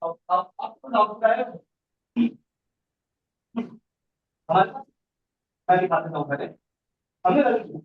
अब आपको डाउट है हमारे पास। मैं दिखाता हूँ पहले। हमने रजिस्टर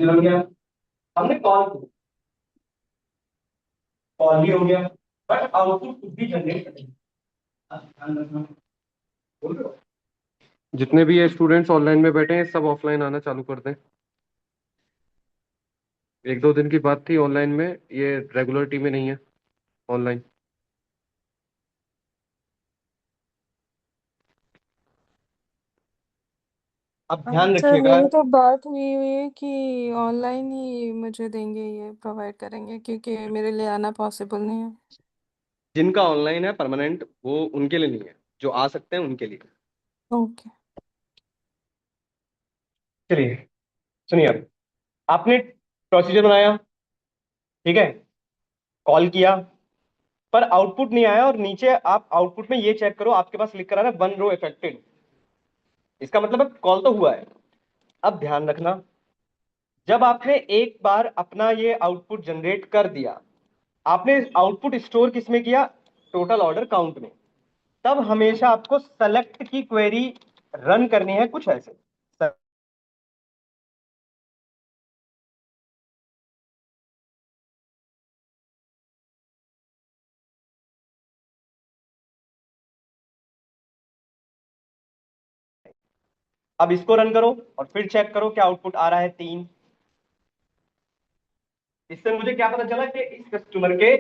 हो गया, हमने कॉल की, कॉल भी हो गया, बट आउटपुट कुछ भी जनरेट करेंगे। ध्यान रखना। बोल रहे हो? जितने भी ये स्टूडेंट्स ऑनलाइन में बैठे हैं सब ऑफलाइन आना चालू कर दें। एक दो दिन की बात थी ऑनलाइन में, ये रेगुलरिटी में नहीं है ऑनलाइन। अब ध्यान सर रखिएगा। मेरी तो बात हुई हुई है कि ऑनलाइन ही मुझे देंगे, ये प्रोवाइड करेंगे, क्योंकि मेरे लिए आना पॉसिबल नहीं है। जिनका ऑनलाइन है परमानेंट, वो उनके लिए नहीं है, जो आ सकते हैं उनके लिए। ओके। चलिए सुनिए, अब आपने प्रोसीजर बनाया, ठीक है, कॉल किया, पर आउटपुट नहीं आया, और नीचे आप आउटपुट में ये चेक करो, आपके पास लिख कर आ रहा है 1 रो इफेक्टेड। इसका मतलब है कॉल तो हुआ है। अब ध्यान रखना, जब आपने एक बार अपना ये आउटपुट जनरेट कर दिया, आपने आउटपुट स्टोर किस में किया? टोटल ऑर्डर काउंट में। तब हमेशा आपको सेलेक्ट की क्वेरी रन करनी है कुछ ऐसे। अब इसको रन करो और फिर चेक करो क्या आउटपुट आ रहा है, 3। इससे मुझे क्या पता चला कि इस कस्टमर के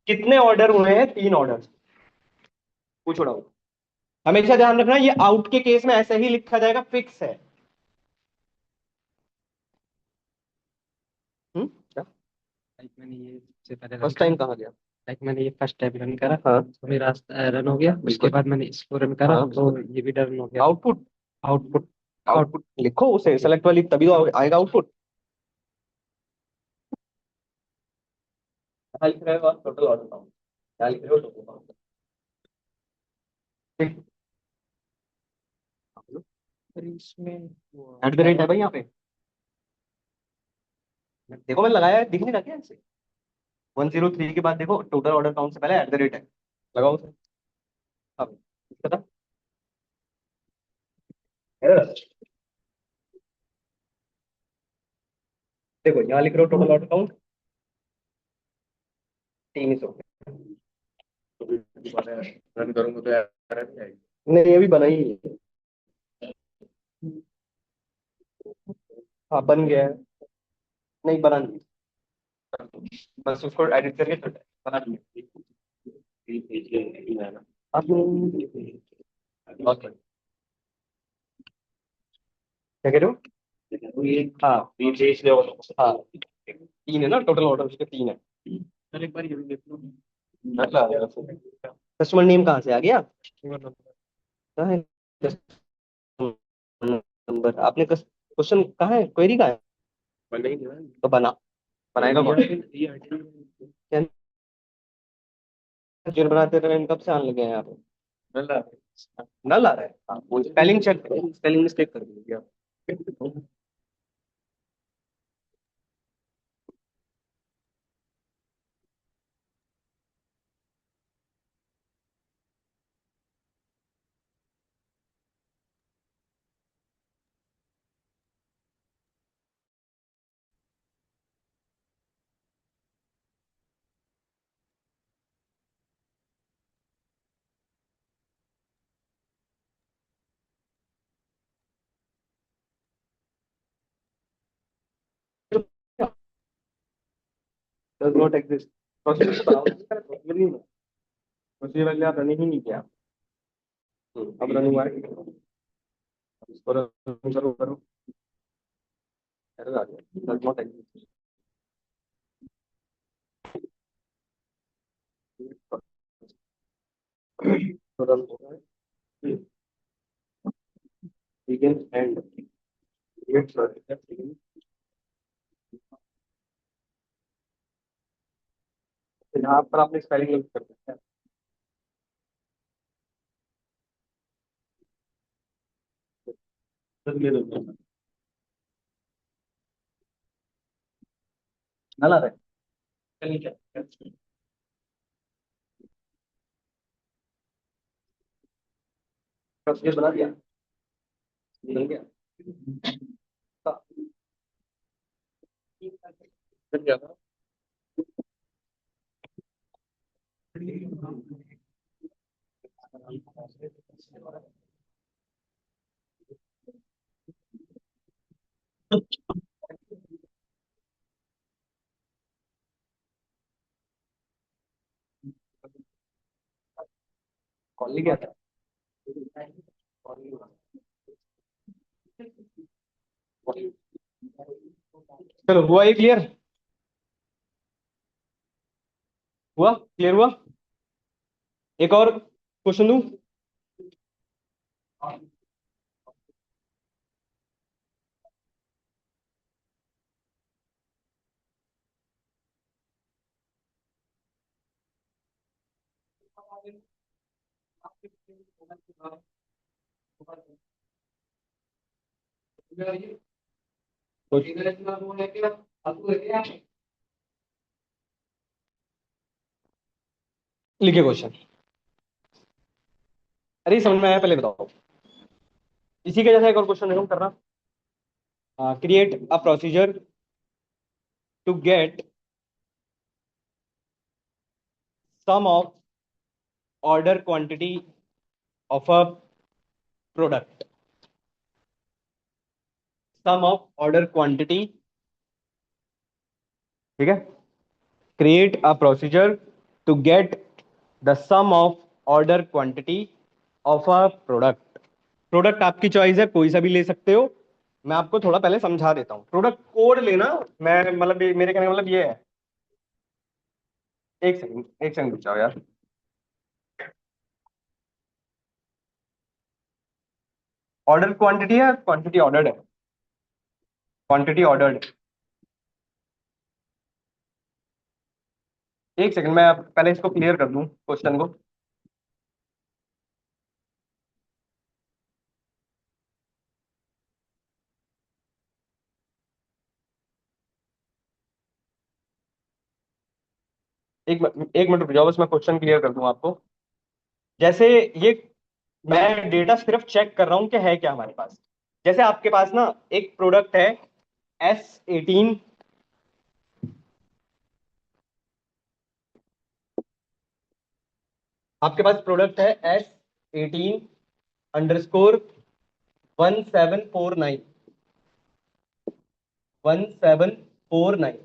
कितने ऑर्डर हुए हैं? 3 ऑर्डर। पूछो डाउट। हमेशा ध्यान रखना, ये आउट के केस में ऐसे ही लिखा जाएगा, फिक्स है। क्या लाइक मैंने ये सबसे पहले रन फर्स्ट करा। टाइम कहा गया? लाइक मैंने ये फर्स्ट टाइम रन करा हाँ तो मेरा रन हो गया। उसके बिल्कुल। बाद मैंने इसको रन करा हाँ तो बिल्कुल। ये भी रन हो गया। आउटपुट, आउटपुट आउट आउटपुट लिखो उसे सेलेक्ट वाली, तभी तो आएगा आउटपुट। क्या लिख रहे हो आप? Total order count. क्या लिख रहे हो? Total count. इसमें एट द रेट है भाई यहाँ पे, देखो मैंने लगाया है, दिख नहीं रहा क्या ऐसे? 103 के बाद देखो टोटल ऑर्डर काउंट से पहले एट द रेट है, लगाओ उसे। अब पता देखो यहाँ लिख रहे हो टोटल ऑर्डर काउंट 300। रन करूंगा तो error नहीं आएगी। नहीं अभी बना ही नहीं है। हाँ बन गया है। नहीं बना नहीं, बस उसको एडिट करके छोड़ बना नहीं। ओके, क्या कह रहे हो? हाँ हाँ, 3 है ना टोटल ऑर्डर, उसके 3 है। सर एक बार ये भी देख लो। कस्टमर नेम कहाँ से आ गया? कहाँ है नंबर? आपने क्वेश्चन कहाँ है, क्वेरी कहाँ है? बन ही नहीं रहा है। तो बनाएगा कौन? क्या जो बनाते रहे, कब से आने लगे हैं यहाँ पे? नल आ रहा है। हाँ वो स्पेलिंग चेक, स्पेलिंग मिस्टेक कर दी क्या? does not exist। प्रोसीजर बनाओ, प्रोसीजर नहीं, प्रोसीजर पहले आप रनिंग ही नहीं किया। अब रनिंग हुआ है, इसको रन करो करो, एरर आ गया, does not exist। तो रन हो रहा है, begin and create begin। यहाँ पर आपने स्पेलिंग यूज कर सकते हैं। नल आ रहा है, चलिए क्या प्रोसीजर बना दिया, बन गया। बन गया था। कॉल नहीं किया था। चलो हुआ ये क्लियर, हुआ क्लियर हुआ। एक और क्वेश्चन दूं। लिखे क्वेश्चन। अरे समझ में आया, पहले बताओ। इसी के जैसा एक और क्वेश्चन हम करना। Create a procedure to get sum of order quantity of a product. Sum of order quantity, ठीक है। Create a procedure to get the sum of order quantity of a product. Product आपकी choice है, कोई सा भी ले सकते हो। मैं आपको थोड़ा पहले समझा देता हूँ। प्रोडक्ट कोड लेना, मैं मतलब मेरे कहने का मतलब ये है। एक सेकंड रुक जाओ यार। ऑर्डर क्वांटिटी है, क्वांटिटी ऑर्डर्ड है, क्वांटिटी ऑर्डर्ड। एक सेकंड, मैं पहले इसको क्लियर कर दूं क्वेश्चन को। एक मिनट रुक जाओ, बस मैं क्वेश्चन क्लियर कर दूं आपको। जैसे ये मैं डेटा सिर्फ चेक कर रहा हूं कि है क्या हमारे पास। जैसे आपके पास ना एक प्रोडक्ट है S18, आपके पास प्रोडक्ट है S18_1749, 1749।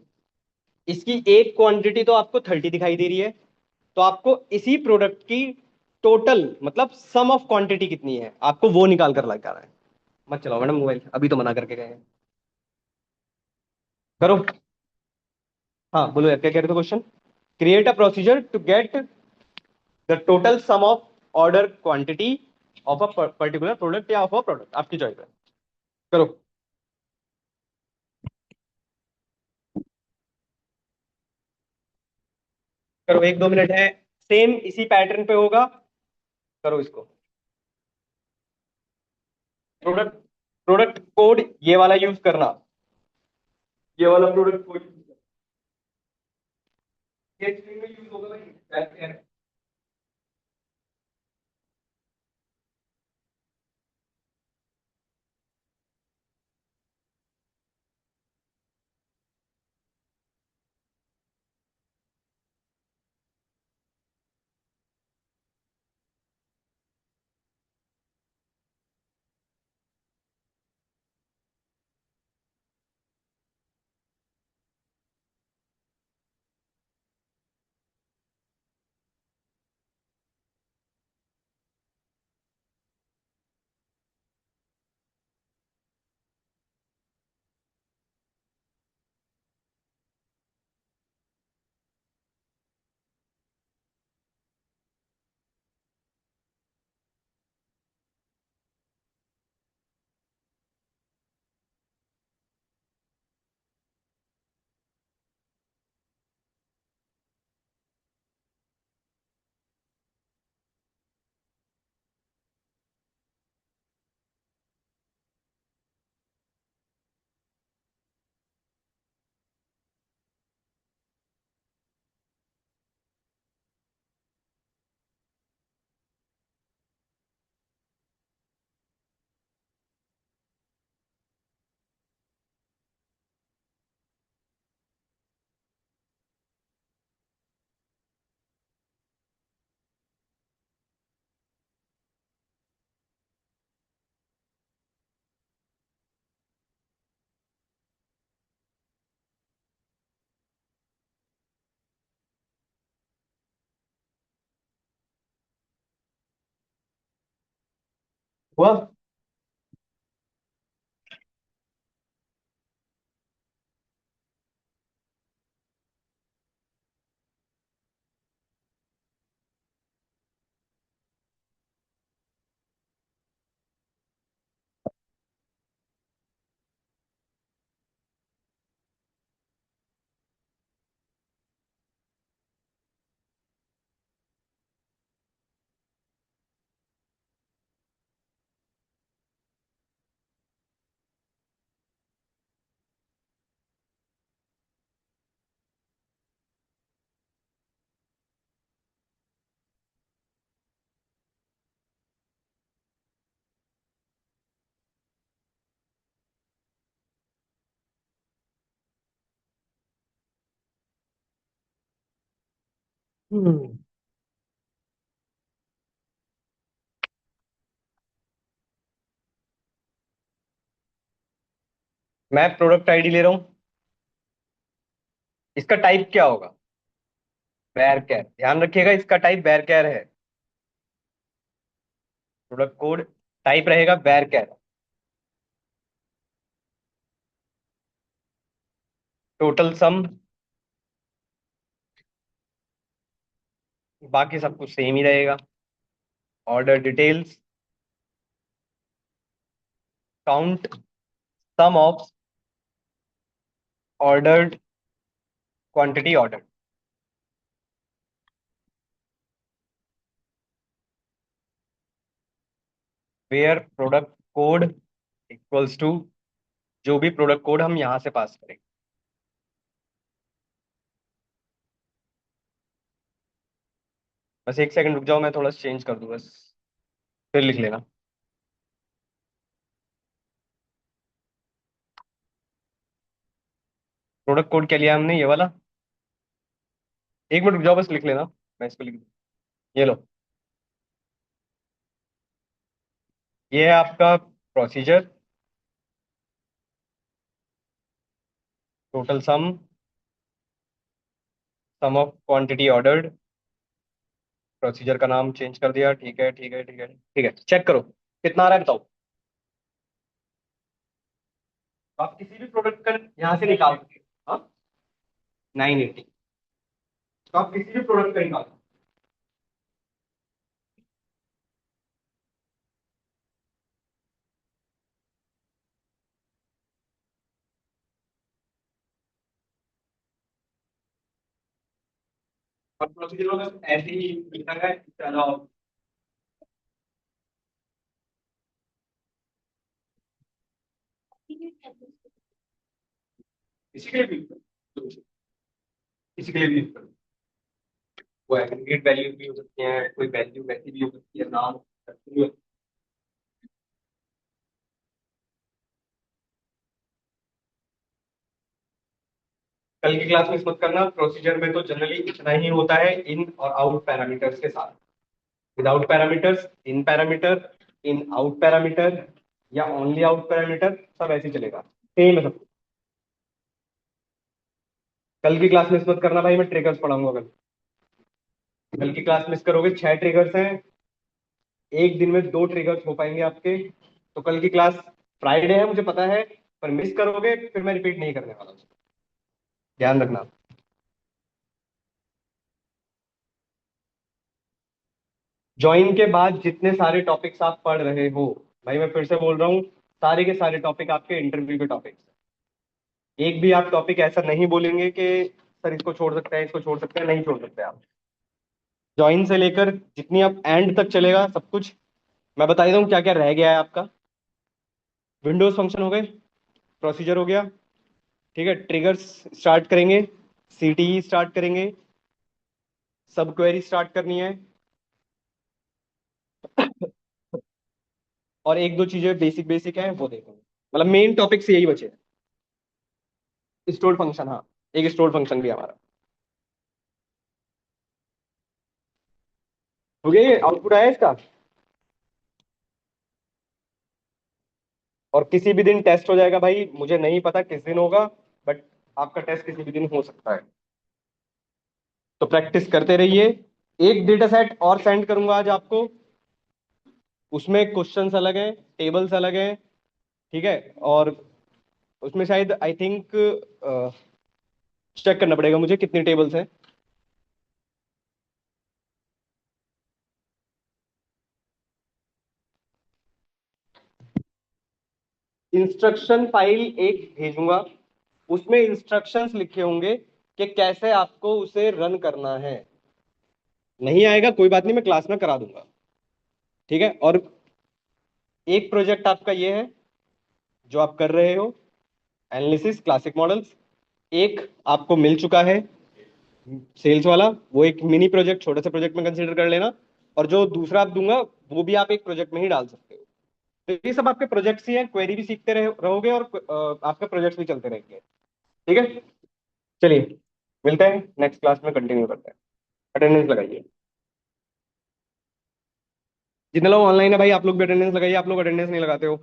इसकी एक क्वांटिटी तो आपको 30 दिखाई दे रही है। तो आपको इसी प्रोडक्ट की टोटल मतलब सम ऑफ क्वांटिटी कितनी है, आपको वो निकाल कर लगा रहा है। मत चलाओ मैडम मोबाइल, अभी तो मना करके गए हैं। करो। हाँ बोलो यार, क्या कह रहे थे question. Create a procedure to get the total sum of order quantity of a particular product या ऑफ अ प्रोडक्ट, आपकी चॉइस है। करो। करो, 1-2 मिनट है। सेम इसी पैटर्न पे होगा। करो इसको। प्रोडक्ट प्रोडक्ट कोड ये वाला यूज करना, ये वाला प्रोडक्ट कोड ये स्क्रीन में यूज होगा भाई। हुआ? हम्म, मैं प्रोडक्ट आईडी ले रहा हूँ। इसका टाइप क्या होगा? बैर कैर, ध्यान रखिएगा, इसका टाइप बैर कैर है। प्रोडक्ट कोड टाइप रहेगा बैर कैर। टोटल सम, बाकी सब कुछ सेम ही रहेगा। Order details, count sum of ordered quantity order. Where product code equals to, जो भी प्रोडक्ट कोड हम यहां से पास करेंगे। बस एक सेकंड रुक जाओ, मैं थोड़ा चेंज कर दूं बस, फिर लिख लेना। प्रोडक्ट कोड क्या लिया हमने, ये वाला? एक मिनट रुक जाओ, बस लिख लेना। मैं इसको लिख दूं, ये लो। ये है आपका procedure. Total sum, sum of quantity ordered. Procedure का नाम चेंज कर दिया, ठीक है ठीक है ठीक है ठीक है। चेक करो कितना आ रहा है, बताओ। तो आप किसी भी प्रोडक्ट का यहाँ से निकाल सकते हो। हाँ, 980। तो आप किसी भी प्रोडक्ट का निकाल सकते हो। और प्रोसीजर में ऐसे ही लिखा है, इसके अलावा इसी के लिए भी use करो। इसी के लिए भी use करो। वो एग्रीगेट वैल्यू भी हो सकती है, कोई वैल्यू वैसी भी हो सकती है, नाम। कल की क्लास में मत करना, प्रोसीजर में तो जनरली इतना ही होता है, इन और आउट पैरामीटर्स के साथ। Without parameters, in parameter, in out parameter, या ओनली आउट पैरामीटर, सब ऐसे ही चलेगा, सेम है सब। कल की क्लास मिस मत करना भाई, मैं ट्रिगर्स पढ़ाऊंगा कल। कल की क्लास मिस करोगे, 6 ट्रिगर्स हैं। एक दिन में 2 ट्रिगर्स हो पाएंगे आपके। तो कल की क्लास, फ्राइडे है मुझे पता है, पर मिस करोगे फिर मैं रिपीट नहीं करने वाला हूं। ध्यान रखना। ज्वाइन के बाद जितने सारे टॉपिक्स आप पढ़ रहे हो, भाई मैं फिर से बोल रहा हूँ, सारे के सारे टॉपिक आपके इंटरव्यू के टॉपिक्स। एक भी आप टॉपिक ऐसा नहीं बोलेंगे कि सर इसको छोड़ सकते हैं, इसको छोड़ सकते हैं, नहीं छोड़ सकते आप। ज्वाइन से लेकर जितनी आप एंड तक चलेगा सब कुछ। मैं बता देता हूँ क्या क्या रह गया है आपका। विंडोज फंक्शन हो गए, प्रोसीजर हो गया, ठीक है, ट्रिगर्स स्टार्ट करेंगे, सीटीई स्टार्ट करेंगे, सब क्वेरी स्टार्ट करनी है, और एक दो चीजें बेसिक बेसिक है वो देखेंगे। मतलब मेन टॉपिक्स यही बचे हैं। स्टोर फंक्शन, हाँ, एक स्टोर फंक्शन भी है हमारा। हो गया, ये आउटपुट आया इसका। और किसी भी दिन टेस्ट हो जाएगा भाई, मुझे नहीं पता किस दिन होगा, बट आपका टेस्ट किसी भी दिन हो सकता है। तो प्रैक्टिस करते रहिए। एक डेटा सेट और सेंड करूंगा आज आपको, उसमें क्वेश्चंस अलग हैं, टेबल्स अलग हैं, ठीक है। और उसमें शायद आई थिंक चेक करना पड़ेगा मुझे कितनी टेबल्स हैं। इंस्ट्रक्शन फाइल एक भेजूंगा, उसमें इंस्ट्रक्शंस लिखे होंगे कि कैसे आपको उसे रन करना है। नहीं आएगा कोई बात नहीं, मैं क्लास में करा दूंगा, ठीक है। और एक प्रोजेक्ट आपका ये है जो आप कर रहे हो, एनालिसिस क्लासिक मॉडल्स। एक आपको मिल चुका है सेल्स वाला, वो एक मिनी प्रोजेक्ट, छोटे से प्रोजेक्ट में कंसीडर कर लेना। और जो दूसरा आप दूंगा वो भी आप एक प्रोजेक्ट में ही डाल सकते हो। तो ये सब आपके प्रोजेक्ट्स ही हैं, क्वेरी भी सीखते रहोगे और आपके प्रोजेक्ट्स भी चलते रहेंगे, ठीक है। चलिए मिलते हैं नेक्स्ट क्लास में, कंटिन्यू करते हैं। अटेंडेंस लगाइए। जितने लोग ऑनलाइन है भाई आप लोग भी अटेंडेंस लगाइए, आप लोग अटेंडेंस नहीं लगाते हो।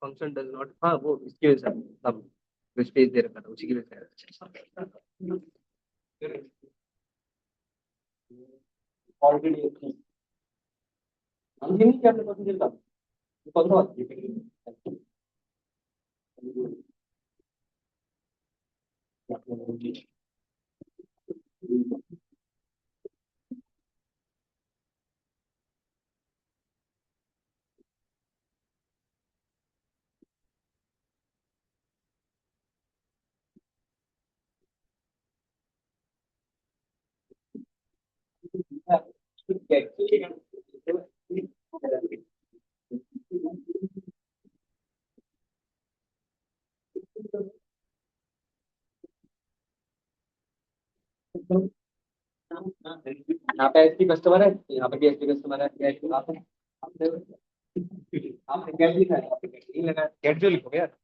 फंक्शन डज नॉट, हाँ वो इसकी वजह से अब स्पेस दे रखा था उसी की वजह से। ऑलरेडी हम ये नहीं क्या पता चलता, कौन सा बात यहाँ पे एचपी कस्टमर है, यहाँ पे भी एचपी कस्टमर है। आपने कैश लिखा है, आपने कैश नहीं लगा, कैश जो लिखोगे यार।